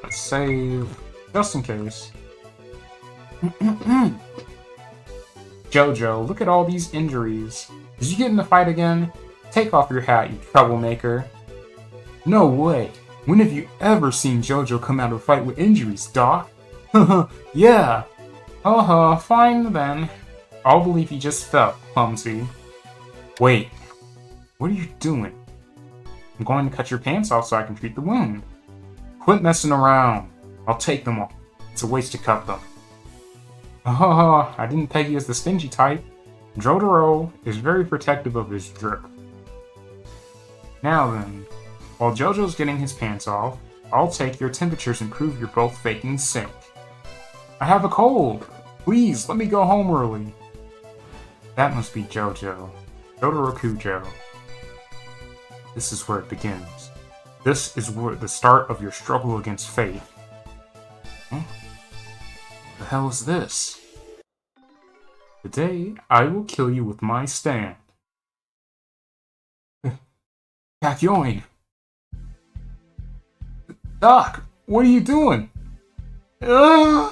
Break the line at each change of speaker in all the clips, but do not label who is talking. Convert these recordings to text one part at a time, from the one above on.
Let's save, just in case. Jojo, look at all these injuries. Did you get in the fight again? Take off your hat, you troublemaker. No way. When have you ever seen Jojo come out of a fight with injuries, Doc? Yeah. Fine then. I'll believe he just fell, clumsy. Wait. What are you doing? I'm going to cut your pants off so I can treat the wound. Quit messing around. I'll take them off. It's a waste to cut them. I didn't peg you as the stingy type. Jotaro is very protective of his drip. Now then, while Jojo's getting his pants off, I'll take your temperatures and prove you're both faking sick. I have a cold. Please, let me go home early. That must be Jojo. Jotaro Kujo. This is where it begins. This is where the start of your struggle against fate. Huh? The hell is this? Today, I will kill you with my stand. Kakyoin! Doc, what are you doing? Hmm?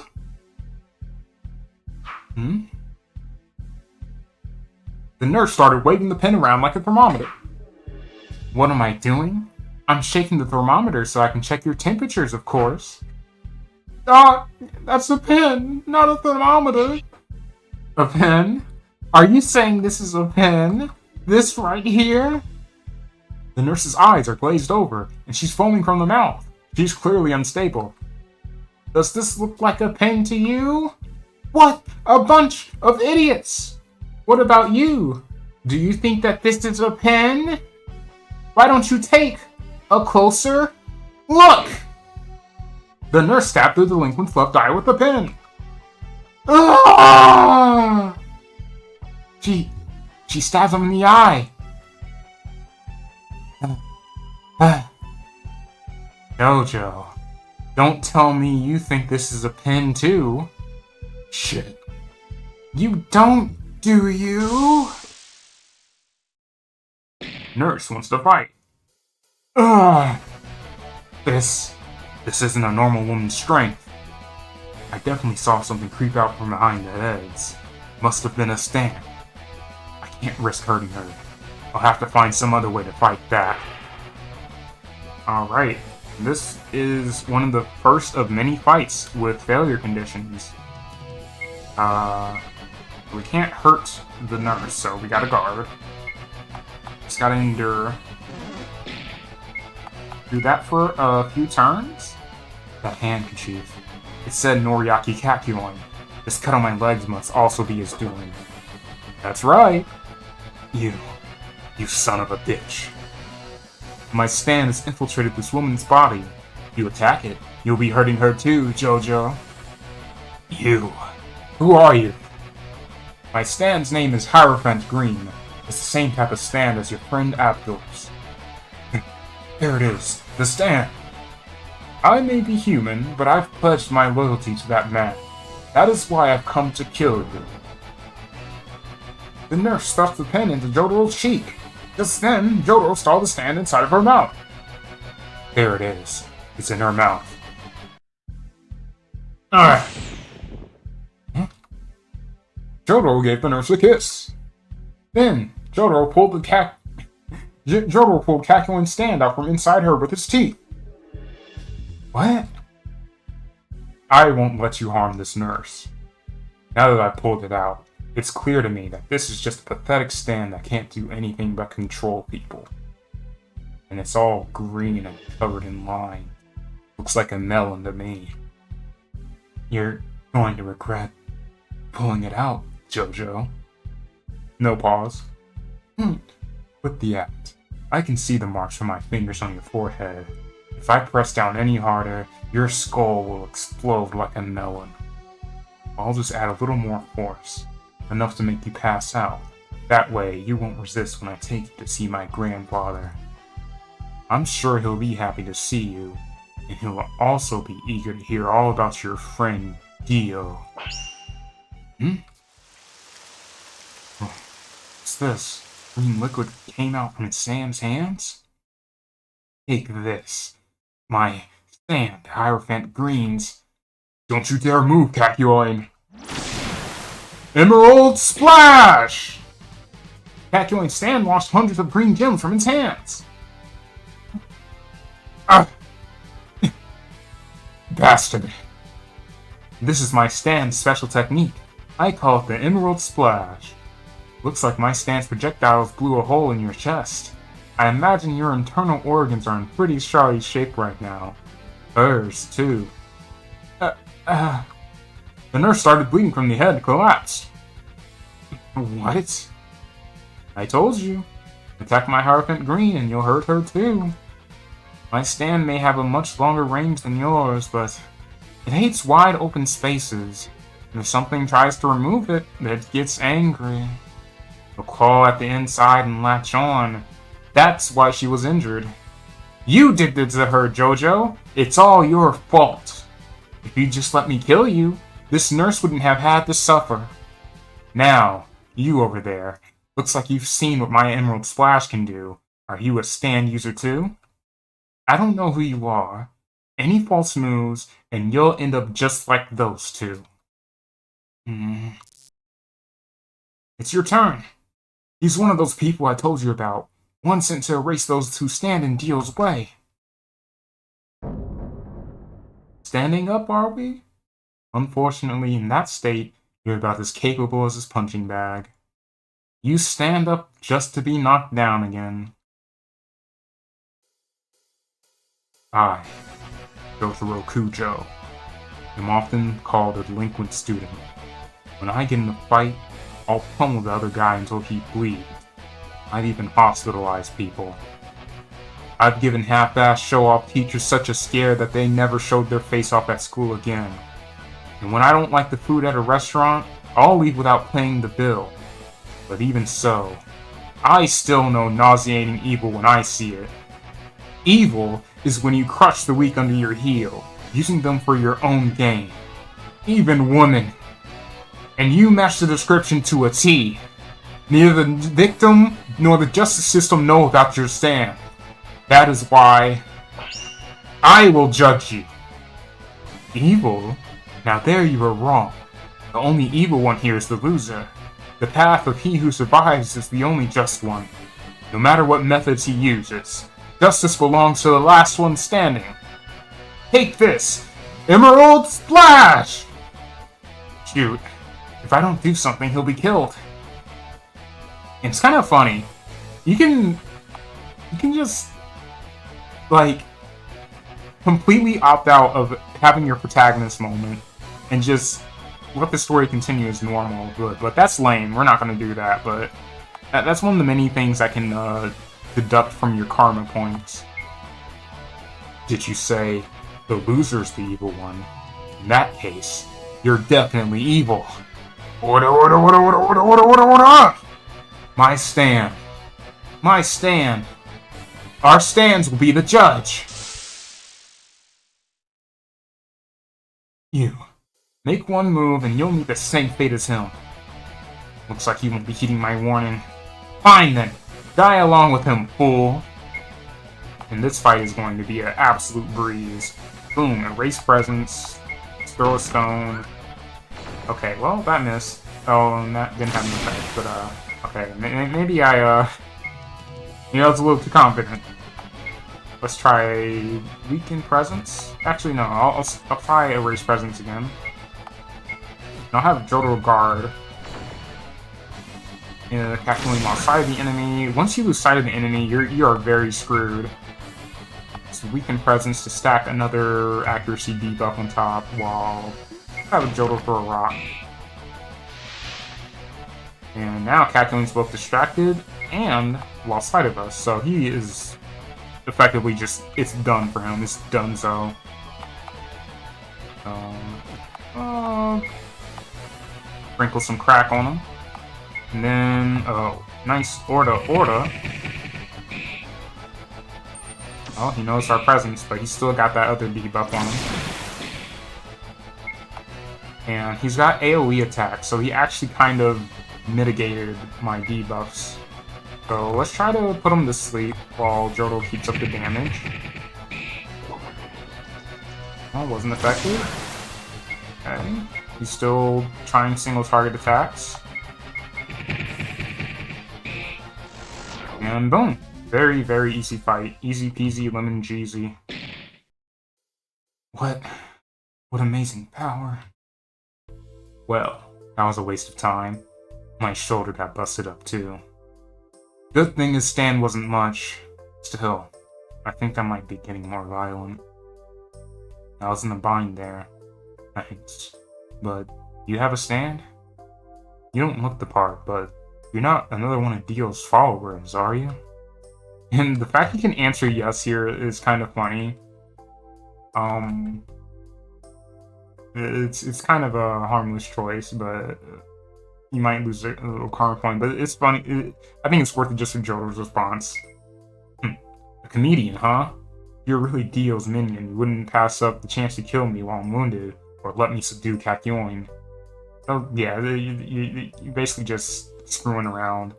The nurse started waving the pen around like a thermometer. What am I doing? I'm shaking the thermometer so I can check your temperatures, of course. Doc, that's a pen, not a thermometer. A pen? Are you saying this is a pen? This right here? The nurse's eyes are glazed over, and she's foaming from the mouth. She's clearly unstable. Does this look like a pen to you? What? A bunch of idiots! What about you? Do you think that this is a pen? Why don't you take a closer look? The nurse stabbed the delinquent's left eye with the pen. Ah! She stabs him in the eye. Jojo, don't tell me you think this is a pen too. Shit. You don't, do you? Nurse wants to fight. Ugh. This isn't a normal woman's strength. I definitely saw something creep out from behind the heads. Must have been a stand. I can't risk hurting her. I'll have to find some other way to fight back. Alright, this is one of the first of many fights with failure conditions. We can't hurt the nurse, so we gotta guard. Just gotta endure. Do that for a few turns? That handkerchief. It said Noriaki Kakyoin. This cut on my legs must also be his doing. That's right. You son of a bitch. My stand has infiltrated this woman's body. You attack it, you'll be hurting her too, Jojo. You. Who are you? My stand's name is Hierophant Green. It's the same type of stand as your friend Abdul's. There it is, the stand. I may be human, but I've pledged my loyalty to that man. That is why I've come to kill you. The nurse stuffed the pen into Jotaro's cheek. Just then, Jotaro saw the stand inside of her mouth. There it is. It's in her mouth. Huh? Jotaro gave the nurse a kiss. Then, Jotaro pulled Kakyoin's stand out from inside her with his teeth. What? I won't let you harm this nurse. Now that I pulled it out, it's clear to me that this is just a pathetic stand that can't do anything but control people. And it's all green and covered in lines. Looks like a melon to me. You're going to regret pulling it out, Jojo. No pause. With the act, I can see the marks from my fingers on your forehead. If I press down any harder, your skull will explode like a melon. I'll just add a little more force, enough to make you pass out. That way, you won't resist when I take you to see my grandfather. I'm sure he'll be happy to see you, and he'll also be eager to hear all about your friend, Dio. What's this? Green liquid came out from Sam's hands? Take this. My Stand, Hierophant Greens. Don't you dare move, Kakyoin. Emerald Splash! Kakyoin's stand lost hundreds of green gems from its hands. Ah! Bastard. This is my stand's special technique. I call it the Emerald Splash. Looks like my stand's projectiles blew a hole in your chest. I imagine your internal organs are in pretty shoddy shape right now. Hers, too. The nurse started bleeding from the head and collapsed. What? I told you. Attack my Hierophant Green and you'll hurt her too. My stand may have a much longer range than yours, but it hates wide open spaces. And if something tries to remove it, it gets angry. It'll claw at the inside and latch on. That's why she was injured. You did this to her, Jojo. It's all your fault. If you just let me kill you, this nurse wouldn't have had to suffer. Now, you over there. Looks like you've seen what my Emerald Splash can do. Are you a stand user too? I don't know who you are. Any false moves, and you'll end up just like those two. It's your turn. He's one of those people I told you about. One sent to erase those who stand in Dio's way. Standing up, are we? Unfortunately, in that state, you're about as capable as his punching bag. You stand up just to be knocked down again. I, Jotaro Kujo, am often called a delinquent student. When I get in a fight, I'll pummel the other guy until he bleeds. I've even hospitalized people. I've given half-assed show-off teachers such a scare that they never showed their face off at school again. And when I don't like the food at a restaurant, I'll leave without paying the bill. But even so, I still know nauseating evil when I see it. Evil is when you crush the weak under your heel, using them for your own gain. Even women. And you match the description to a T. Neither the victim nor the justice system know about your stand. That is why I will judge you. Evil? Now there you are wrong. The only evil one here is the loser. The path of he who survives is the only just one. No matter what methods he uses, justice belongs to the last one standing. Take this! Emerald Splash! Shoot. If I don't do something, he'll be killed. And it's kind of funny. You can just, like, completely opt out of having your protagonist moment and just let the story continue as normal. But that's lame. We're not going to do that. But that's one of the many things I can deduct from your karma points. Did you say the loser's the evil one? In that case, you're definitely evil. Order, order, order, order, order, order, order, order! My stand. My stand. Our stands will be the judge. You. Make one move and you'll meet the same fate as him. Looks like you won't be heeding my warning. Fine then. Die along with him, fool. And this fight is going to be an absolute breeze. Boom, erase presence. Let's throw a stone. Okay, well, that missed. Oh, and that didn't have an effect, but, okay, maybe I was a little too confident. Let's try Weaken Presence. Actually, no, I'll try Erase Presence again. And I'll have Jotaro guard. Kakyoin lost sight of the enemy. Once you lose sight of the enemy, you are very screwed. So Weaken Presence to stack another accuracy debuff on top while I have Jotaro throw a rock. And now Kakyoin's both distracted and lost sight of us, so he is effectively just, it's done for him, it's done so. Sprinkle some crack on him. And then, oh, nice order. Oh, he knows our presence, but he's still got that other debuff on him. And he's got AoE attack, so he actually kind of mitigated my debuffs. So let's try to put him to sleep while Jotaro keeps up the damage. Oh, wasn't effective. Okay. He's still trying single target attacks. And boom. Very, very easy fight. Easy peasy lemon jeezy. What amazing power. Well, that was a waste of time. My shoulder got busted up too. Good thing his stand wasn't much. Still, I think that might be getting more violent. I was in a bind there. Thanks. But, you have a stand? You don't look the part, but you're not another one of Dio's followers, are you? And the fact he can answer yes here is kind of funny. It's kind of a harmless choice, but you might lose a little karma point. But it's funny. I think it's worth it just for Jotaro's response. A comedian, huh? You're really Dio's minion. You wouldn't pass up the chance to kill me while I'm wounded, or let me subdue Kakyoin. So yeah, you're basically just screwing around.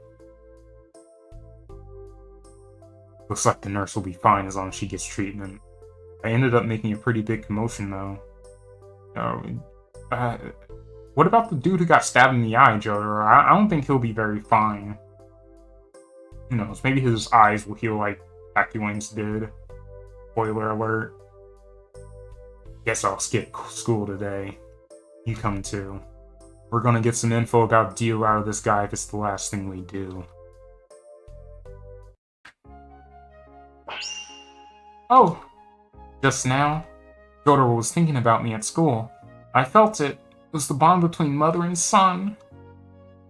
Looks like the nurse will be fine as long as she gets treatment. I ended up making a pretty big commotion though. What about the dude who got stabbed in the eye, Jotaro? I don't think he'll be very fine. Who knows? Maybe his eyes will heal like Kakyoin's did. Spoiler alert. Guess I'll skip school today. You come too. We're gonna get some info about Dio out of this guy if it's the last thing we do. Oh! Just now, Jotaro was thinking about me at school. I felt it. It was the bond between mother and son.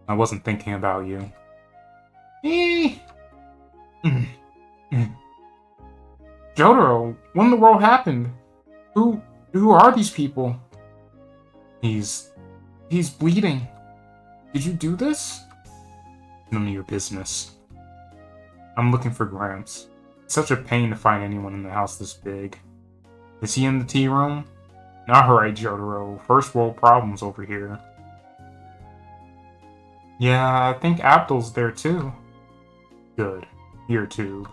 I wasn't thinking about you. Jotaro, what in the world happened? Who are these people? He's bleeding. Did you do this? None of your business. I'm looking for Gramps. It's such a pain to find anyone in the house this big. Is he in the tea room? Alright, Jotaro. First world problems over here. Yeah, I think Abdul's there too. Good. Here too.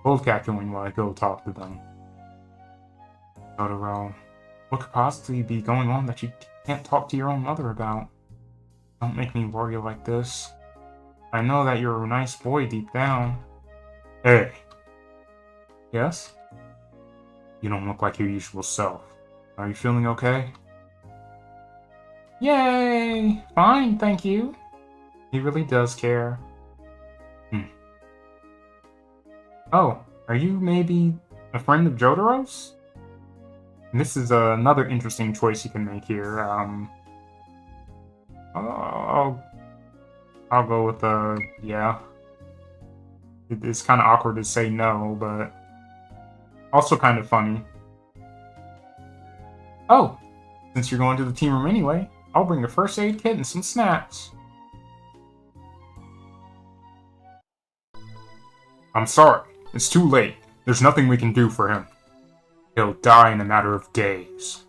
Both Kakyoin while I go talk to them. Jotaro, what could possibly be going on that you can't talk to your own mother about? Don't make me worry like this. I know that you're a nice boy deep down. Hey. Yes? You don't look like your usual self. Are you feeling okay? Yay! Fine, thank you. He really does care. Oh, are you maybe a friend of Jotaro's? And this is another interesting choice you can make here. I'll go with yeah. It's kind of awkward to say no, but also kind of funny. Oh, since you're going to the team room anyway, I'll bring a first aid kit and some snacks. I'm sorry, it's too late. There's nothing we can do for him. He'll die in a matter of days.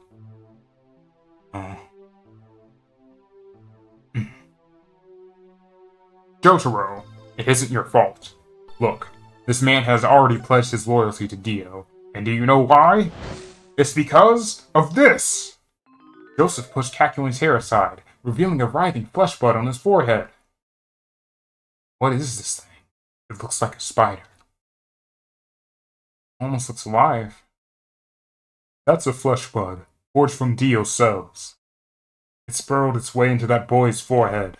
Jotaro, it isn't your fault. Look, this man has already pledged his loyalty to Dio, and do you know why? It's because of this! Joseph pushed Kakyoin's hair aside, revealing a writhing flesh bud on his forehead. What is this thing? It looks like a spider. Almost looks alive. That's a flesh bud, forged from Dio's cells. It's burrowed its way into that boy's forehead.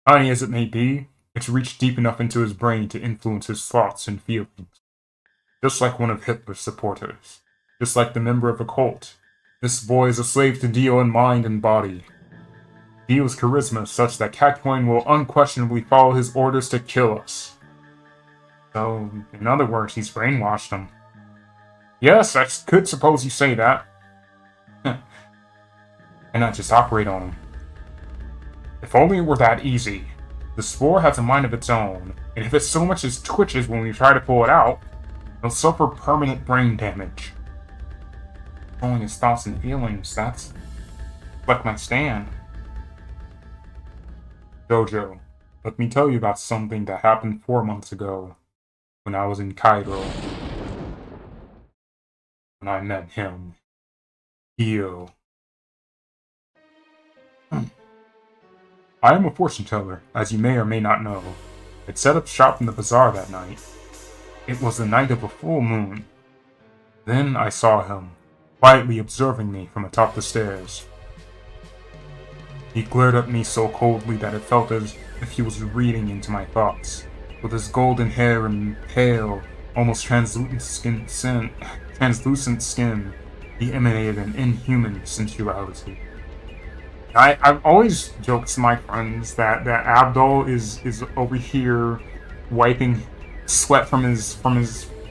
Tiny as it may be, it's reached deep enough into his brain to influence his thoughts and feelings. Just like one of Hitler's supporters. Just like the member of a cult. This boy is a slave to Dio in mind and body. Dio's charisma is such that Kakyoin will unquestionably follow his orders to kill us. So, in other words, he's brainwashed him. Yes, I could suppose you say that. And not just operate on him. If only it were that easy. The spore has a mind of its own, and if it so much as twitches when we try to pull it out, it'll suffer permanent brain damage. Controlling his thoughts and feelings, that's like my stand. Jojo, let me tell you about something that happened 4 months ago, when I was in Cairo. When I met him. Dio. I am a fortune teller, as you may or may not know. I'd set up shop in the bazaar that night. It was the night of a full moon. Then I saw him, quietly observing me from atop the stairs. He glared at me so coldly that it felt as if he was reading into my thoughts. With his golden hair and pale, almost translucent skin, he emanated an inhuman sensuality. I've always joked to my friends that Abdul is over here wiping sweat from his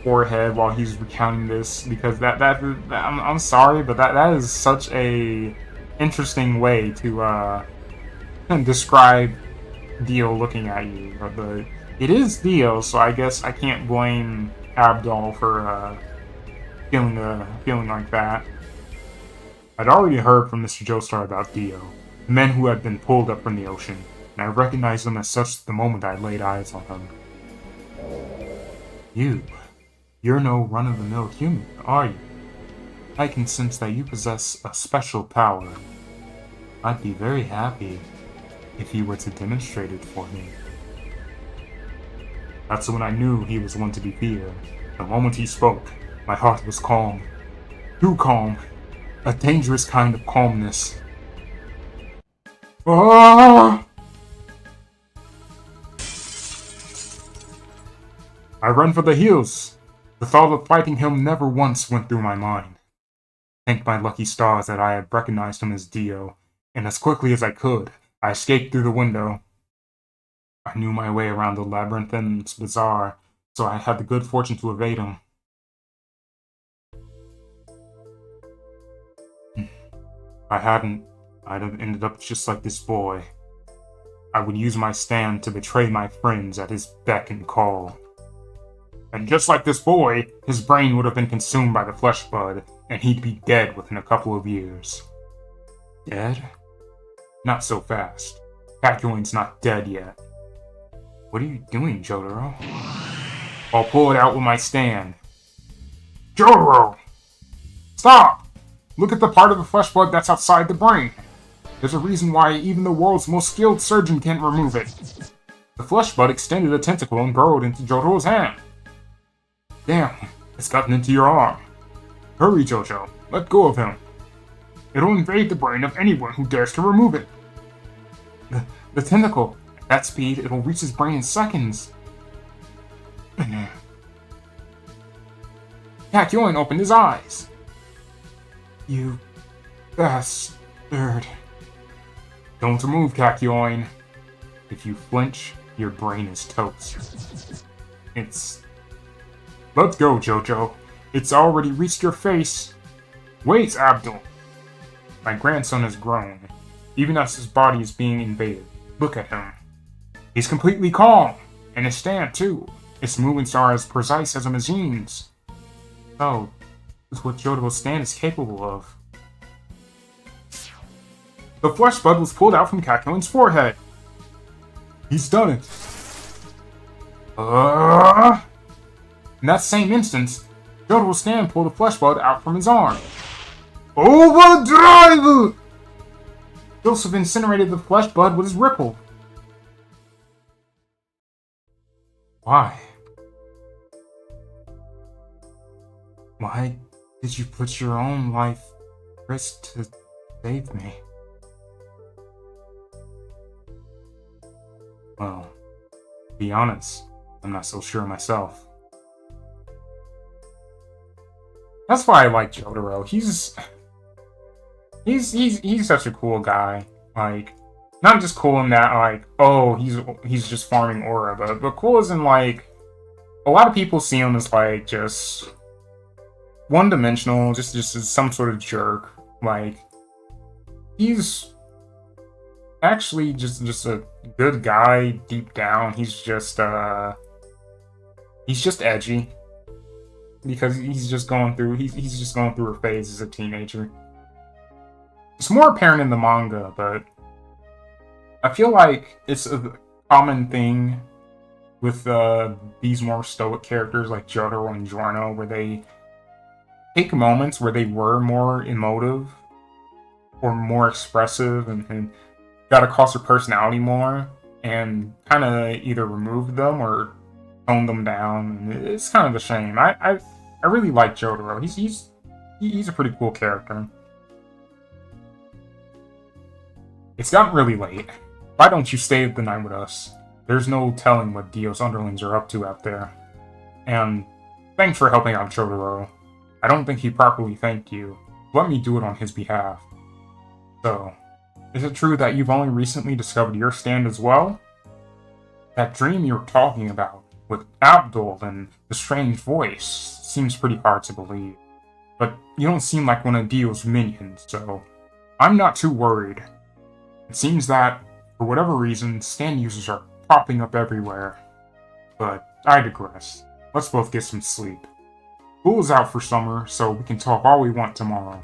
forehead while he's recounting this, because I'm sorry, but that is such a interesting way to describe Dio looking at you. But it is Dio, so I guess I can't blame Abdul for feeling like that. I'd already heard from Mr. Joestar about Dio, the men who had been pulled up from the ocean, and I recognized them as such the moment I laid eyes on them. You're no run-of-the-mill human, are you? I can sense that you possess a special power. I'd be very happy if you were to demonstrate it for me. That's when I knew he was one to be feared. The moment he spoke, my heart was calm. Too calm. A dangerous kind of calmness. Ah! I ran for the hills. The thought of fighting him never once went through my mind. Thank my lucky stars that I had recognized him as Dio, and as quickly as I could, I escaped through the window. I knew my way around the labyrinthine bazaar, so I had the good fortune to evade him. If I hadn't, I'd have ended up just like this boy. I would use my stand to betray my friends at his beck and call. And just like this boy, his brain would have been consumed by the flesh bud, and he'd be dead within a couple of years. Dead? Not so fast. Kakyoin's not dead yet. What are you doing, Jotaro? I'll pull it out with my stand. Jotaro! Stop! Look at the part of the flesh blood that's outside the brain. There's a reason why even the world's most skilled surgeon can't remove it. The flesh bud extended a tentacle and burrowed into Jotaro's hand. Damn, it's gotten into your arm. Hurry, Jojo. Let go of him. It'll invade the brain of anyone who dares to remove it. The tentacle. At that speed, it'll reach his brain in seconds. Kakyoin opened his eyes. You bastard. Don't move, Kakyoin. If you flinch, your brain is toast. Let's go, Jojo. It's already reached your face. Wait, Abdul. My grandson has grown, even as his body is being invaded. Look at him. He's completely calm, and his stand, too. His movements are as precise as a machine's. So, that's what Jotaro's stand is capable of. The flesh bud was pulled out from Kakyoin's forehead. He's done it. In that same instant, Jotaro's stand pulled the flesh bud out from his arm. Overdrive! Joseph incinerated the flesh bud with his ripple. Why? Why did you put your own life at risk to save me? Well, to be honest, I'm not so sure myself. That's why I like Jotaro. He's such a cool guy. Like, not just cool in that, like, oh, he's just farming aura, but cool as in, like, a lot of people see him as, like, just one-dimensional, just as some sort of jerk. Like, he's actually just a good guy deep down. He's just edgy. Because he's just going through a phase as a teenager. It's more apparent in the manga, but I feel like it's a common thing with these more stoic characters like Jotaro and Giorno, where they take moments where they were more emotive or more expressive and got across their personality more and kind of either removed them or toned them down. And it's kind of a shame. I really like Jotaro. He's a pretty cool character. It's gotten really late. Why don't you stay the night with us? There's no telling what Dio's underlings are up to out there. And thanks for helping out Jotaro. I don't think he properly thanked you. Let me do it on his behalf. So, is it true that you've only recently discovered your stand as well? That dream you were talking about, with Abdul and the strange voice, seems pretty hard to believe. But you don't seem like one of Dio's minions, so I'm not too worried. It seems that, for whatever reason, stand users are popping up everywhere. But I digress. Let's both get some sleep. School is out for summer, so we can talk all we want tomorrow.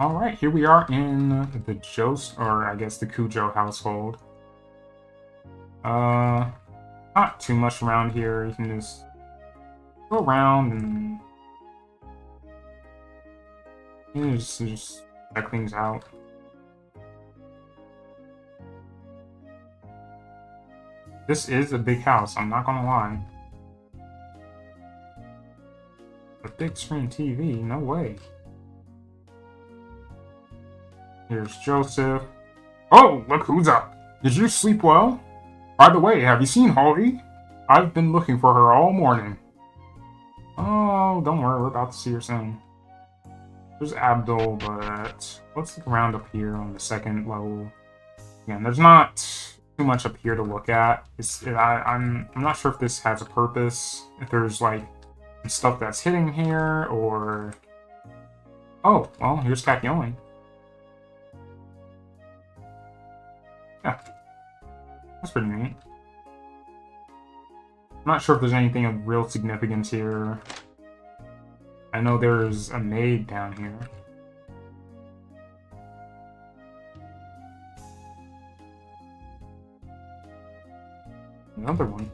Alright, here we are in the the Kujo household. Not too much around here. You can just go around and just check things out. This is a big house, I'm not gonna lie. A big screen TV, no way. Here's Joseph. Oh, look who's up. Did you sleep well? By the way, have you seen Holly? I've been looking for her all morning. Oh, don't worry, we're about to see her soon. There's Abdul, but let's look around up here on the second level. Again, there's not too much up here to look at. I'm not sure if this has a purpose. If there's like stuff that's hidden here, or oh, well, here's Kakyoin. Yeah, that's pretty neat. I'm not sure if there's anything of real significance here. I know there's a maid down here. Another one.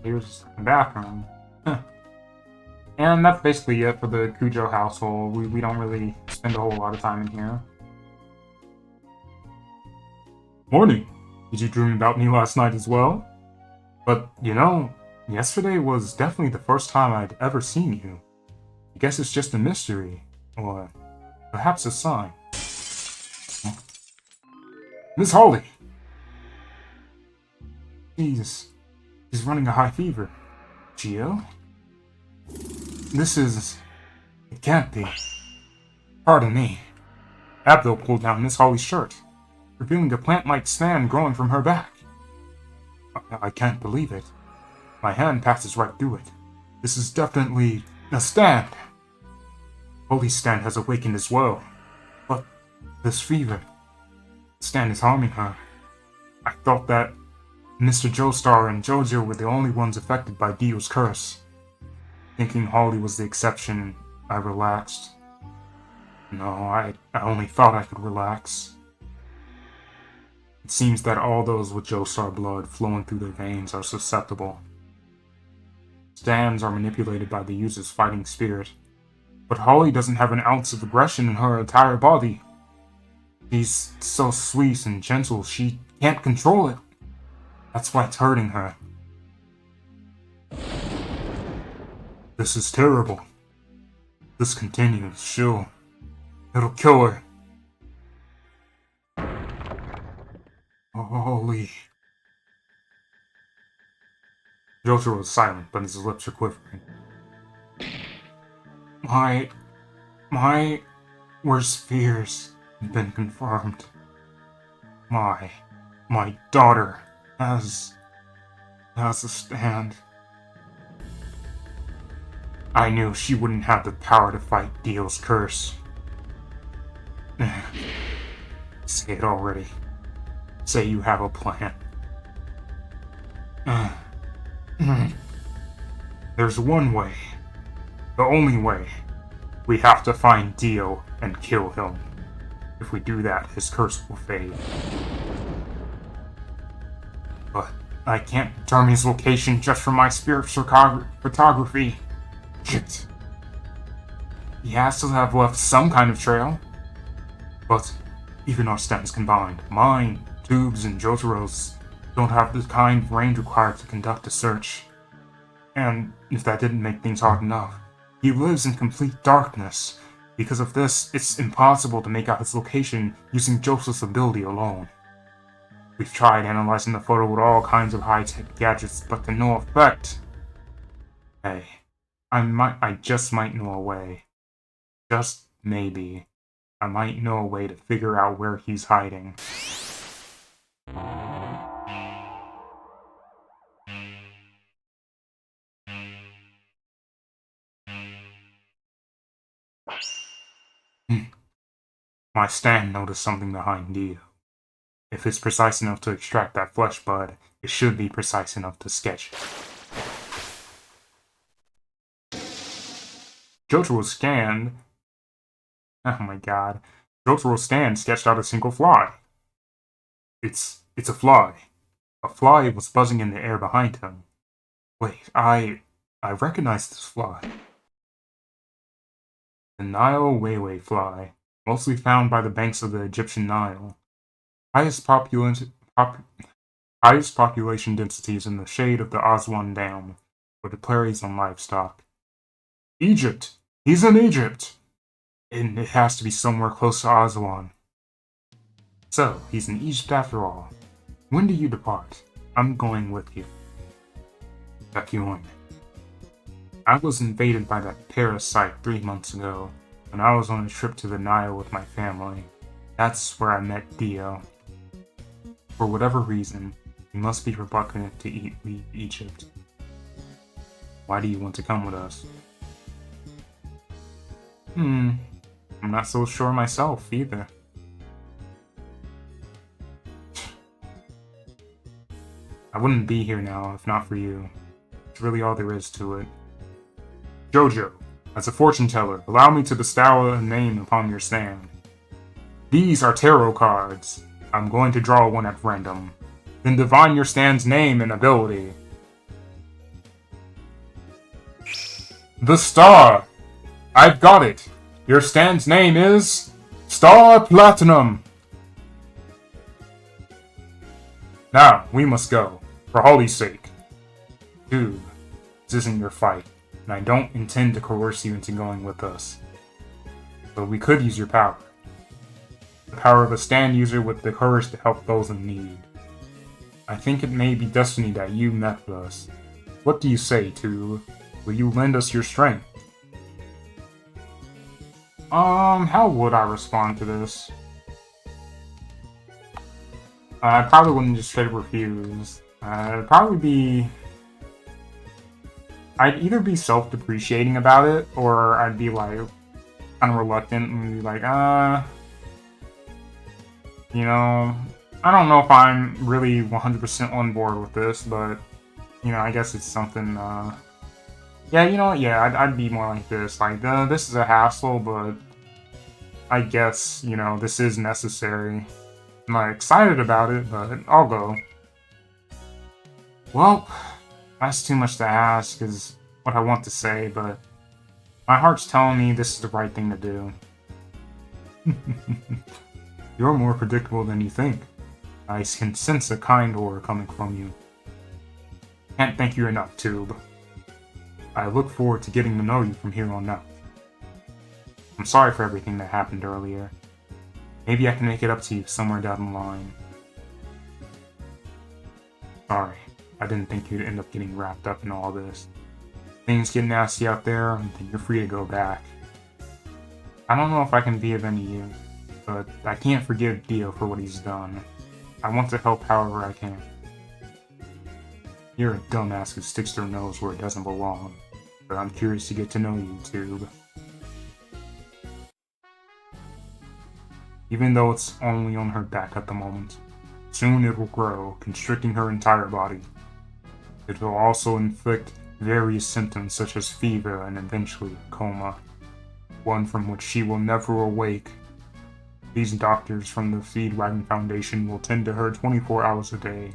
Here's the bathroom. And that's basically it for the Kujo household. We don't really spend a whole lot of time in here. Morning! Did you dream about me last night as well? But, you know, yesterday was definitely the first time I'd ever seen you. I guess it's just a mystery. Or perhaps a sign. Miss Holly! She's running a high fever. Gio? It can't be. Pardon me. Abdul pulled down Miss Holly's shirt, revealing a plant-like stand growing from her back. I can't believe it. My hand passes right through it. This is definitely a stand. Holly's stand has awakened as well. But this fever, the stand is harming her. I thought that Mr. Joestar and Jojo were the only ones affected by Dio's curse. Thinking Holly was the exception, I relaxed. No, I only thought I could relax. It seems that all those with Joestar blood flowing through their veins are susceptible. Stands are manipulated by the user's fighting spirit, but Holly doesn't have an ounce of aggression in her entire body. She's so sweet and gentle, she can't control it. That's why it's hurting her. This is terrible. This continues, it'll kill her. Holy. Jotaro is silent, but his lips are quivering. My worst fears have been confirmed. My daughter has a stand. I knew she wouldn't have the power to fight Dio's curse. Say it already. Say you have a plan. There's one way. The only way. We have to find Dio and kill him. If we do that, his curse will fade. But I can't determine his location just from my spirit photography. Shit. He has to have left some kind of trail. But even our stems combined, mine, Tubes, and Jotaro's, don't have the kind of range required to conduct a search. And if that didn't make things hard enough, he lives in complete darkness. Because of this, it's impossible to make out his location using Joseph's ability alone. We've tried analyzing the photo with all kinds of high-tech gadgets, but to no effect. Hey, I just might know a way. Just maybe. I might know a way to figure out where he's hiding. My stand noticed something behind Dio. If it's precise enough to extract that flesh bud, it should be precise enough to sketch it. Jotaro's stand... Oh my god. Jotaro's stand sketched out a single fly. It's a fly. A fly was buzzing in the air behind him. Wait, I recognize this fly. The Nile Weiwei fly, mostly found by the banks of the Egyptian Nile. Highest population densities in the shade of the Aswan Dam, where it preys on livestock. Egypt! He's in Egypt! And it has to be somewhere close to Aswan. So, he's in Egypt after all. When do you depart? I'm going with you. Kakyoin. I was invaded by that parasite 3 months ago, when I was on a trip to the Nile with my family. That's where I met Dio. For whatever reason, he must be reluctant to leave Egypt. Why do you want to come with us? I'm not so sure myself, either. I wouldn't be here now if not for you. It's really all there is to it. Jojo, as a fortune teller, allow me to bestow a name upon your stand. These are tarot cards. I'm going to draw one at random. Then divine your stand's name and ability. The Star! I've got it! Your stand's name is... Star Platinum! Now, we must go. For Holly's sake. Dude, this isn't your fight, and I don't intend to coerce you into going with us. But we could use your power. The power of a stand user with the courage to help those in need. I think it may be destiny that you met with us. What do you say, Tube? Will you lend us your strength? How would I respond to this? I probably wouldn't just straight up refuse. It'd probably be... I'd either be self-depreciating about it, or I'd be like, kind of reluctant and be like, you know, I don't know if I'm really 100% on board with this, but, you know, I guess it's something, yeah, you know what, yeah, I'd be more like this, like, this is a hassle, but I guess, you know, this is necessary. I'm not excited about it, but I'll go. Well, that's too much to ask, is what I want to say, but my heart's telling me this is the right thing to do. You're more predictable than you think. I can sense a kind aura coming from you. Can't thank you enough, Tube. I look forward to getting to know you from here on out. I'm sorry for everything that happened earlier. Maybe I can make it up to you somewhere down the line. Sorry, I didn't think you'd end up getting wrapped up in all this. Things get nasty out there, then you're free to go back. I don't know if I can be of any use, but I can't forgive Dio for what he's done. I want to help however I can. You're a dumbass who sticks their nose where it doesn't belong, but I'm curious to get to know you, Tube. Even though it's only on her back at the moment, soon it will grow, constricting her entire body. It will also inflict various symptoms such as fever and eventually coma. one from which she will never awake. These doctors from the Feedwagon Foundation will tend to her 24 hours a day.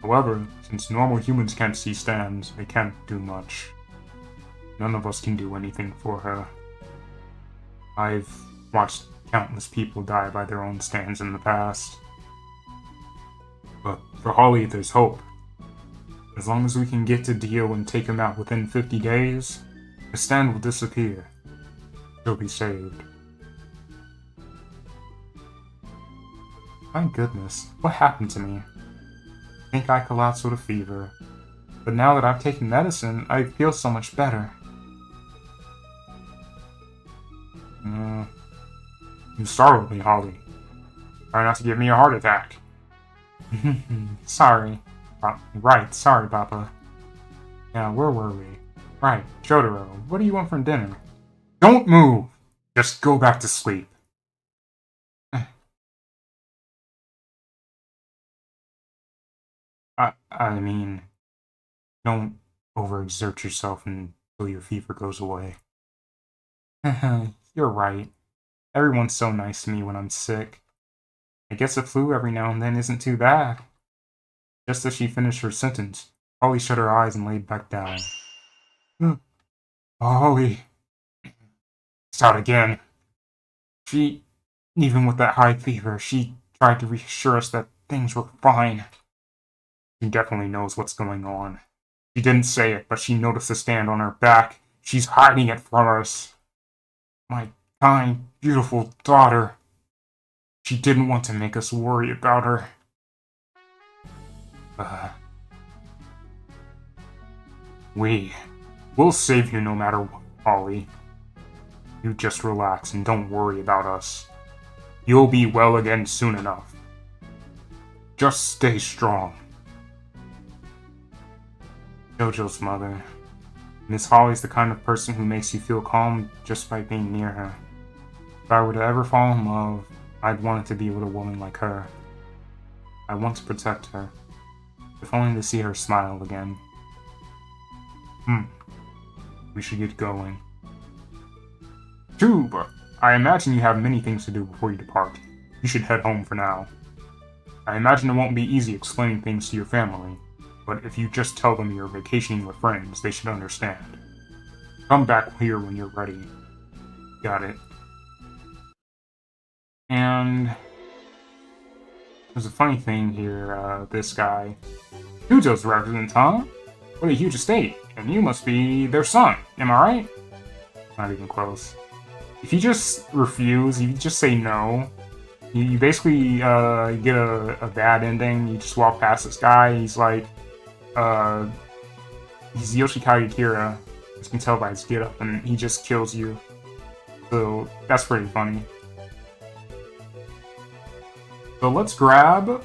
However, since normal humans can't see stands, they can't do much. None of us can do anything for her. I've watched countless people die by their own stands in the past. But for Holly, there's hope. As long as we can get to Dio and take him out within 50 days, the stand will disappear. She'll be saved. My goodness, what happened to me? I think I collapsed with a fever. But now that I've taken medicine, I feel so much better. You startled me, Holly. Try not to give me a heart attack. Sorry. Right, sorry, Papa. Yeah, where were we? Right, Jotaro, what do you want for dinner? Don't move! Just go back to sleep. I mean, don't overexert yourself until your fever goes away. You're right. Everyone's so nice to me when I'm sick. I guess the flu every now and then isn't too bad. Just as she finished her sentence, Holly shut her eyes and laid back down. Holly. Start again. Even with that high fever, she tried to reassure us that things were fine. She definitely knows what's going on. She didn't say it, but she noticed the stand on her back. She's hiding it from us. My kind, beautiful daughter. She didn't want to make us worry about her. We'll save you no matter what, Holly. You just relax and don't worry about us. You'll be well again soon enough. Just stay strong. Jojo's mother. Miss Holly's the kind of person who makes you feel calm just by being near her. If I were to ever fall in love, I'd want it to be with a woman like her. I want to protect her, if only to see her smile again. We should get going. True, but I imagine you have many things to do before you depart. You should head home for now. I imagine it won't be easy explaining things to your family, but if you just tell them you're vacationing with friends, they should understand. Come back here when you're ready. Got it. And there's a funny thing here, this guy. Kujo's resident, huh? What a huge estate, and you must be their son, am I right? Not even close. If you just refuse, if you just say no, you basically get a bad ending. You just walk past this guy, he's like, he's Yoshikage Kira, as you can tell by his get-up, and he just kills you. So, that's pretty funny. So let's grab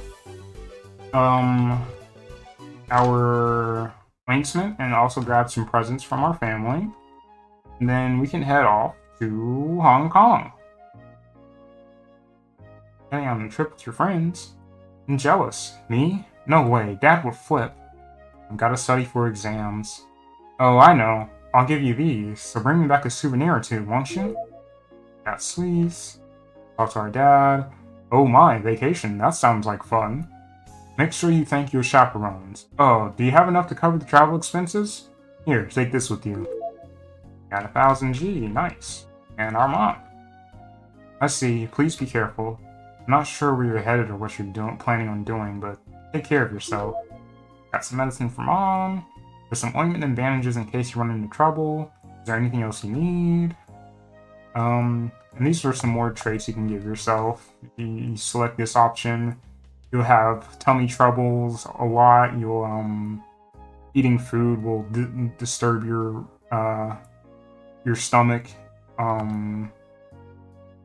our placement and also grab some presents from our family. And then we can head off to Hong Kong. Heading on a trip with your friends. I'm jealous. Me? No way, Dad would flip. I've got to study for exams. Oh, I know. I'll give you these, so bring me back a souvenir or two, won't you? Got sweets. Talk to our dad. Oh my, vacation. That sounds like fun. Make sure you thank your chaperones. Oh, do you have enough to cover the travel expenses? Here, take this with you. Got 1,000 G, nice. And our mom. I see, please be careful. I'm not sure where you're headed or what you're planning on doing, but take care of yourself. Got some medicine for mom. There's some ointment and bandages in case you run into trouble. Is there anything else you need? And these are some more traits you can give yourself. If you select this option, you'll have tummy troubles a lot. You'll, eating food will disturb your stomach,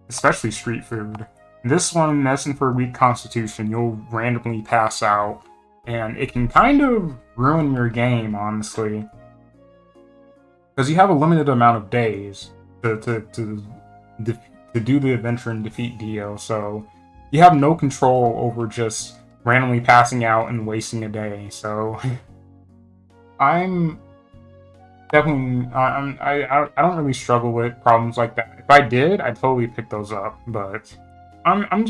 especially street food. This one, medicine for a weak constitution, you'll randomly pass out, and it can kind of ruin your game, honestly. Because you have a limited amount of days to do the adventure and defeat Dio, so you have no control over just randomly passing out and wasting a day, so I'm definitely, I don't really struggle with problems like that. If I did, I'd totally pick those up, but I'm